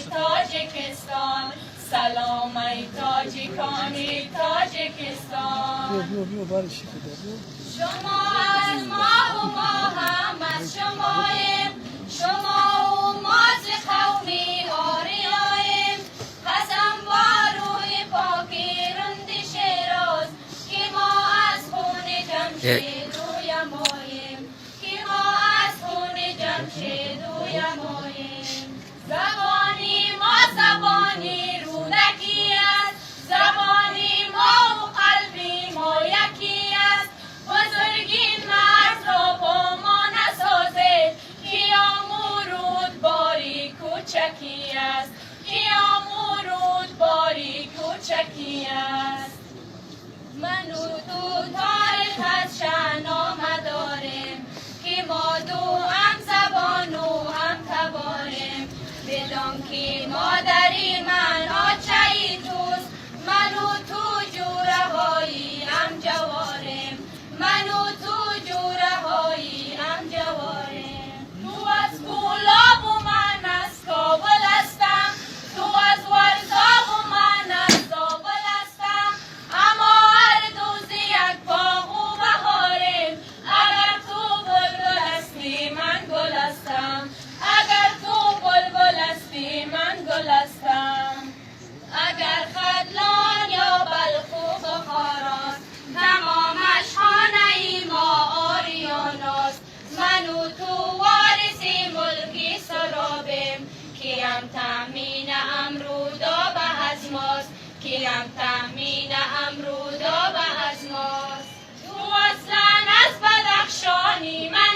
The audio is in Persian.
تاجکستان، سلام ای تاجیکان تاجکستان. شما از ما و ما هم از شماییم، شما و ما ز قومی آریاییم. قسم با روی پاکی رند شیراز که ما از خون جمشید رویماییم، که ما از خون جمشید رویماییم. زبانی ما زبانی رونکی است، زبانی ما و قلبی ما یکی است. بزرگی مرز را با ما نسازید که آمورود باری کوچکی است، که آمورود باری کوچکی است. من و تو تاریخ از شاهنامه داریم که ما دو هم زبان و هم تباریم. بدان که مادری من آچه‌ای توست، من و تو جوره هایی هم جواریم، من و تو جوره هایی هم جواریم. تو از کولاب و من از کابل هستم، تو از ورزاب و من از زابل هستم. اما هر دو ز یک باغ و بهاریم. اگر تو بلبل هستی من گل هستم، اگر تو بلبل هستی من گل هستم. اگر خدلان یا بلخ و بخارا تمامش خانه ما آریاناست. من و تو وارثی ملکی سرابیم، کیم تأمین امرودا به از ماست، کیم تأمین امرودا به از ماست. تو اصلا از بدخشانی من